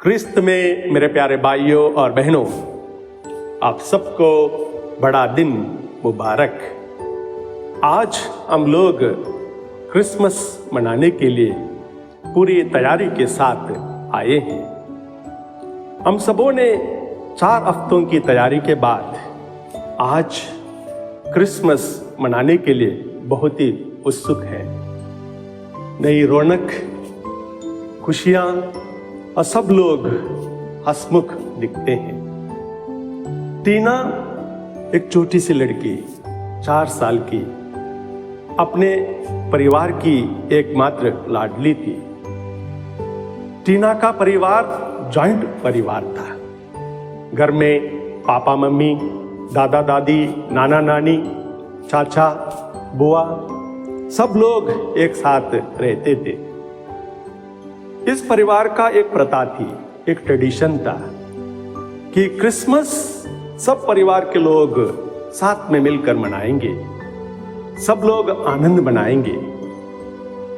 क्रिस्त में मेरे प्यारे भाइयों और बहनों, आप सबको बड़ा दिन मुबारक। आज हम लोग क्रिसमस मनाने के लिए पूरी तैयारी के साथ आए हैं। हम सबों ने 4 हफ्तों की तैयारी के बाद आज क्रिसमस मनाने के लिए बहुत ही उत्सुक हैं। नई रौनक, खुशियाँ और सब लोग हंसमुख दिखते हैं। टीना एक छोटी सी लड़की 4 साल की, अपने परिवार की एकमात्र लाडली थी। टीना का परिवार जॉइंट परिवार था। घर में पापा मम्मी, दादा दादी, नाना नानी, चाचा बुआ सब लोग एक साथ रहते थे। इस परिवार का एक प्रथा थी, एक ट्रेडिशन था कि क्रिसमस सब परिवार के लोग साथ में मिलकर मनाएंगे, सब लोग आनंद मनाएंगे।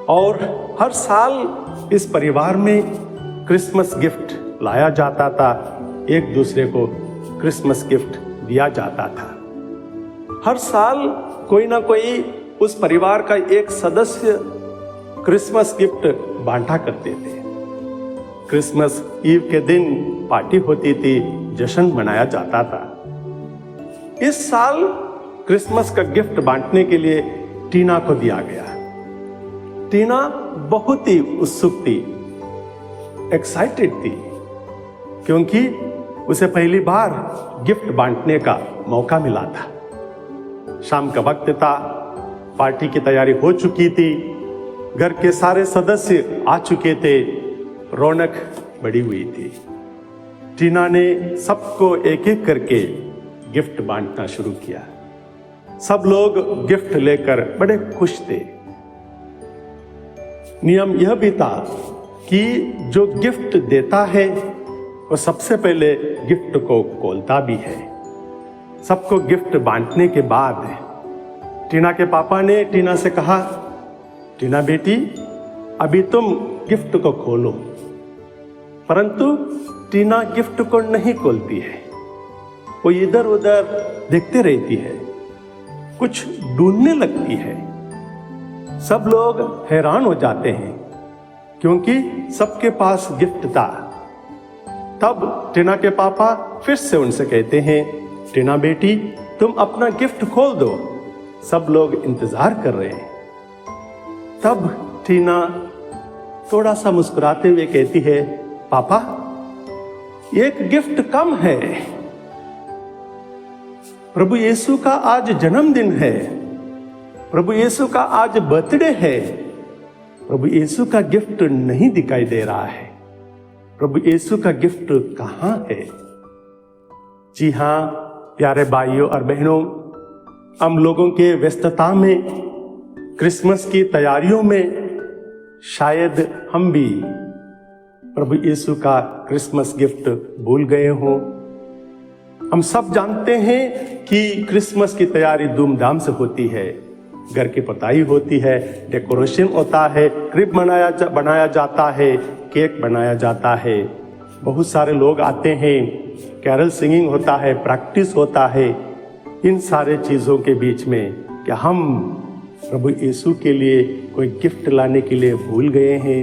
और हर साल इस परिवार में क्रिसमस गिफ्ट लाया जाता था, एक दूसरे को क्रिसमस गिफ्ट दिया जाता था। हर साल कोई ना कोई उस परिवार का एक सदस्य क्रिसमस गिफ्ट बांटा करते थे। क्रिसमस ईव के दिन पार्टी होती थी, जश्न मनाया जाता था। इस साल क्रिसमस का गिफ्ट बांटने के लिए टीना को दिया गया। टीना बहुत ही उत्सुक थी, एक्साइटेड थी, क्योंकि उसे पहली बार गिफ्ट बांटने का मौका मिला था। शाम का वक्त था, पार्टी की तैयारी हो चुकी थी, घर के सारे सदस्य आ चुके थे, रौनक बढ़ी हुई थी। टीना ने सबको एक एक करके गिफ्ट बांटना शुरू किया। सब लोग गिफ्ट लेकर बड़े खुश थे। नियम यह भी था कि जो गिफ्ट देता है वो सबसे पहले गिफ्ट को खोलता भी है। सबको गिफ्ट बांटने के बाद टीना के पापा ने टीना से कहा, टीना बेटी, अभी तुम गिफ्ट को खोलो। परंतु टीना गिफ्ट को नहीं खोलती है। वो इधर उधर देखते रहती है, कुछ ढूंढने लगती है। सब लोग हैरान हो जाते हैं क्योंकि सबके पास गिफ्ट था। तब टीना के पापा फिर से उनसे कहते हैं, टीना बेटी, तुम अपना गिफ्ट खोल दो, सब लोग इंतजार कर रहे हैं। तब टीना थोड़ा सा मुस्कुराते हुए कहती है, पापा, एक गिफ्ट कम है। प्रभु यीशु का आज जन्मदिन है, प्रभु यीशु का आज बर्थडे है। प्रभु यीशु का गिफ्ट नहीं दिखाई दे रहा है। प्रभु यीशु का गिफ्ट कहाँ है? जी हाँ प्यारे भाइयों और बहनों, हम लोगों के व्यस्तता में, क्रिसमस की तैयारियों में शायद हम भी प्रभु यीशु का क्रिसमस गिफ्ट भूल गए हों। हम सब जानते हैं कि क्रिसमस की तैयारी धूमधाम से होती है। घर की पुताई होती है, डेकोरेशन होता है, क्रिब बनाया जाता है, केक बनाया जाता है, बहुत सारे लोग आते हैं, कैरल सिंगिंग होता है, प्रैक्टिस होता है। इन सारे चीज़ों के बीच में क्या हम प्रभु यीशु के लिए कोई गिफ्ट लाने के लिए भूल गए हैं?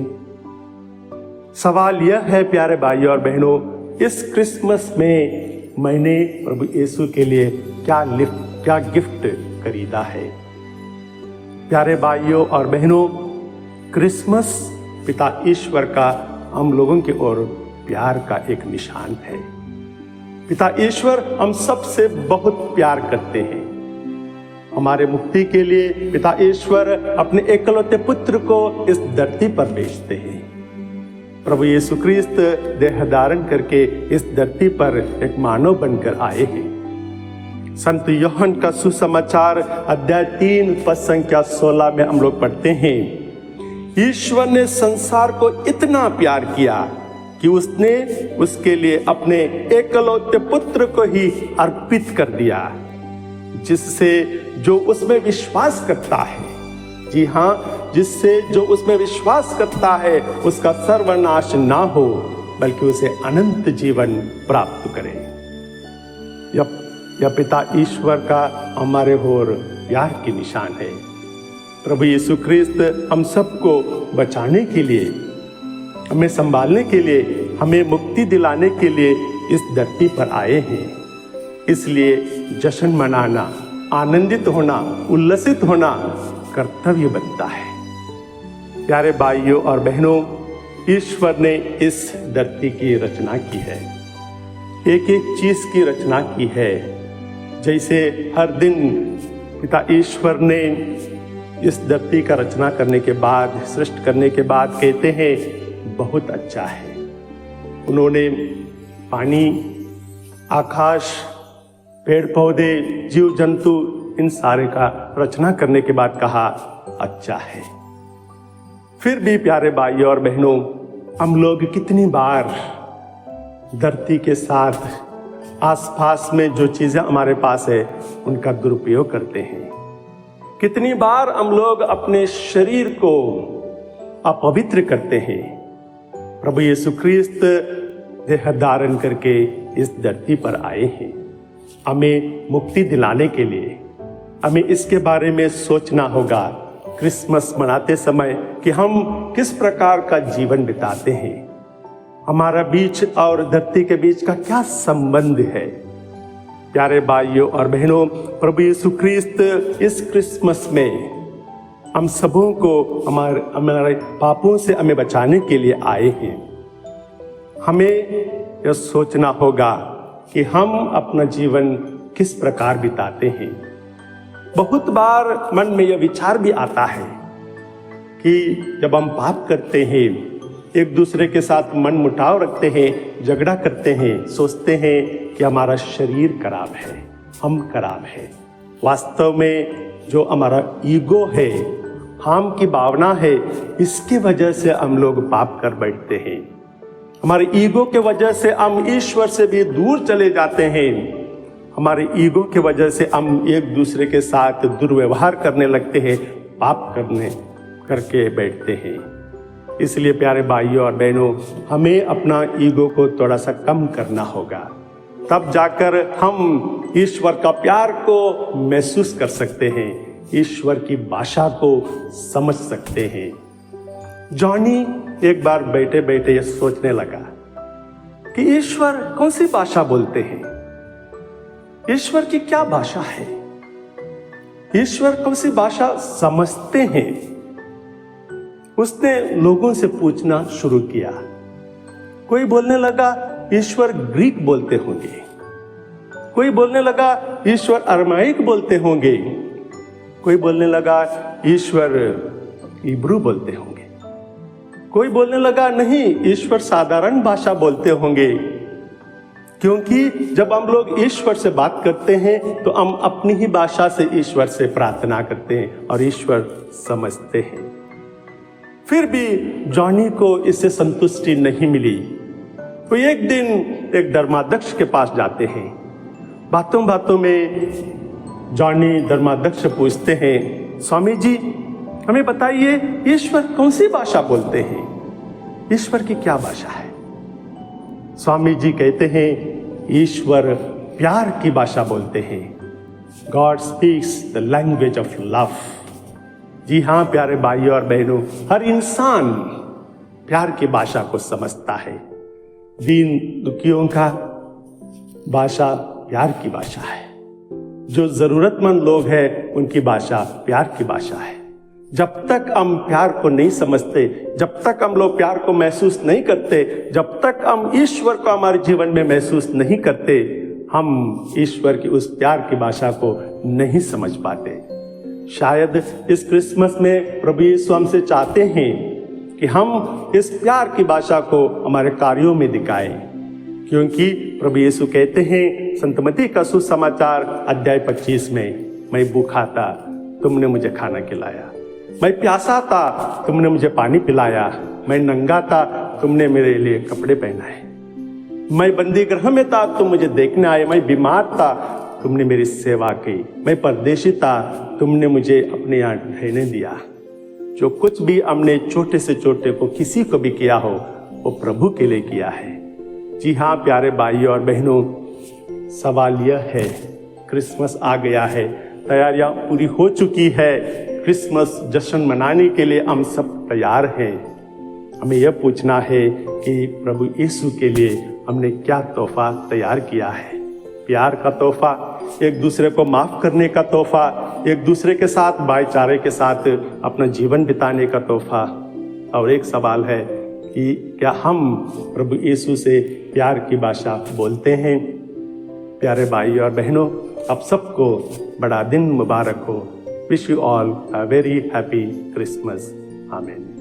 सवाल यह है प्यारे भाइयों और बहनों, इस क्रिसमस में मैंने प्रभु यीशु के लिए क्या गिफ्ट खरीदा है? प्यारे भाइयों और बहनों, क्रिसमस पिता ईश्वर का हम लोगों की ओर प्यार का एक निशान है। पिता ईश्वर हम सबसे बहुत प्यार करते हैं। हमारे मुक्ति के लिए पिता ईश्वर अपने एकलौते पुत्र को इस धरती पर भेजते हैं। प्रभु यीशु क्रिस्त देह धारण करके इस धरती पर एक मानव बनकर आए हैं। संत यूहन्ना का सुसमाचार अध्याय 3 पद संख्या 16 में हम लोग पढ़ते हैं, ईश्वर ने संसार को इतना प्यार किया कि उसने उसके लिए अपने एकलौते पुत्र को ही अर्पित कर दिया, जिससे जो उसमें विश्वास करता है, जी हाँ, जिससे जो उसमें विश्वास करता है उसका सर्वनाश ना हो, बल्कि उसे अनंत जीवन प्राप्त करे। यह पिता ईश्वर का हमारे होर प्यार की निशान है। प्रभु यीशु ख्रिस्त हम सबको बचाने के लिए, हमें संभालने के लिए, हमें मुक्ति दिलाने के लिए इस धरती पर आए हैं। इसलिए जश्न मनाना, आनंदित होना, उल्लसित होना कर्तव्य बनता है। प्यारे भाइयों और बहनों, ईश्वर ने इस धरती की रचना की है, एक एक चीज की रचना की है। जैसे हर दिन पिता ईश्वर ने इस धरती का रचना करने के बाद, सृष्टि करने के बाद कहते हैं बहुत अच्छा है। उन्होंने पानी, आकाश, पेड़ पौधे, जीव जंतु, इन सारे का रचना करने के बाद कहा अच्छा है। फिर भी प्यारे भाइयों और बहनों, हम लोग कितनी बार धरती के साथ आसपास में जो चीजें हमारे पास है उनका दुरुपयोग करते हैं। कितनी बार हम लोग अपने शरीर को अपवित्र करते हैं। प्रभु यीशु ख्रिस्त देह धारण करके इस धरती पर आए हैं हमें मुक्ति दिलाने के लिए। हमें इसके बारे में सोचना होगा क्रिसमस मनाते समय कि हम किस प्रकार का जीवन बिताते हैं, हमारा बीच और धरती के बीच का क्या संबंध है। प्यारे भाइयों और बहनों, प्रभु यीशु ख्रिस्त इस क्रिसमस में हम सबों को हमारे पापों से हमें बचाने के लिए आए हैं। हमें यह सोचना होगा कि हम अपना जीवन किस प्रकार बिताते हैं। बहुत बार मन में यह विचार भी आता है कि जब हम पाप करते हैं, एक दूसरे के साथ मन मुटाव रखते हैं, झगड़ा करते हैं, सोचते हैं कि हमारा शरीर खराब है, हम खराब है। वास्तव में जो हमारा ईगो है, हम की भावना है, इसके वजह से हम लोग पाप कर बैठते हैं। हमारे ईगो के वजह से हम ईश्वर से भी दूर चले जाते हैं। हमारे ईगो के वजह से हम एक दूसरे के साथ दुर्व्यवहार करने लगते हैं, पाप करके बैठते हैं। इसलिए प्यारे भाइयों और बहनों, हमें अपना ईगो को थोड़ा सा कम करना होगा, तब जाकर हम ईश्वर का प्यार को महसूस कर सकते हैं, ईश्वर की भाषा को समझ सकते हैं। जॉनी एक बार बैठे बैठे यह सोचने लगा कि ईश्वर कौन सी भाषा बोलते हैं, ईश्वर की क्या भाषा है, ईश्वर कौन सी भाषा समझते हैं। उसने लोगों से पूछना शुरू किया। कोई बोलने लगा ईश्वर ग्रीक बोलते होंगे, कोई बोलने लगा ईश्वर अरमाइक बोलते होंगे, कोई बोलने लगा ईश्वर इब्रू बोलते होंगे, कोई बोलने लगा नहीं ईश्वर साधारण भाषा बोलते होंगे। क्योंकि जब हम लोग ईश्वर से बात करते हैं तो हम अपनी ही भाषा से ईश्वर से प्रार्थना करते हैं और ईश्वर समझते हैं। फिर भी जॉनी को इससे संतुष्टि नहीं मिली। तो एक दिन एक धर्माध्यक्ष के पास जाते हैं। बातों बातों में जॉनी धर्माध्यक्ष से पूछते हैं, स्वामी जी हमें बताइए ईश्वर कौन सी भाषा बोलते हैं, ईश्वर की क्या भाषा है। स्वामी जी कहते हैं ईश्वर प्यार की भाषा बोलते हैं। God speaks the language of love. जी हाँ प्यारे भाइयों और बहनों, हर इंसान प्यार की भाषा को समझता है। दीन दुखियों का भाषा प्यार की भाषा है। जो जरूरतमंद लोग हैं उनकी भाषा प्यार की भाषा है। जब तक हम प्यार को नहीं समझते, जब तक हम लोग प्यार को महसूस नहीं करते, जब तक हम ईश्वर को हमारे जीवन में महसूस नहीं करते, हम ईश्वर की उस प्यार की भाषा को नहीं समझ पाते। शायद इस क्रिसमस में प्रभु यीशु हमसे चाहते हैं कि हम इस प्यार की भाषा को हमारे कार्यों में दिखाएं, क्योंकि प्रभु यीशु कहते हैं संत मत्ती का सुसमाचार अध्याय 25 में, मैं भूखा था तुमने मुझे खाना खिलाया, मैं प्यासा था तुमने मुझे पानी पिलाया, मैं नंगा था तुमने मेरे लिए कपड़े पहनाए, मैं बंदी गृह में था तुम मुझे देखने आए, मैं बीमार था तुमने मेरी सेवा की, मैं परदेशी था तुमने मुझे अपने यहाँ रहने दिया। जो कुछ भी हमने छोटे से छोटे को किसी को भी किया हो, वो प्रभु के लिए किया है। जी हाँ प्यारे भाइयों और बहनों, सवाल यह है, क्रिसमस आ गया है, तैयारियां पूरी हो चुकी है, क्रिसमस जश्न मनाने के लिए हम सब तैयार हैं। हमें यह पूछना है कि प्रभु यीशु के लिए हमने क्या तोहफा तैयार किया है। प्यार का तोहफा, एक दूसरे को माफ करने का तोहफा, एक दूसरे के साथ भाईचारे के साथ अपना जीवन बिताने का तोहफा। और एक सवाल है कि क्या हम प्रभु यीशु से प्यार की भाषा बोलते हैं। प्यारे भाई और बहनों, आप सबको बड़ा दिन मुबारक हो। Wish you all a very happy Christmas. आमीन।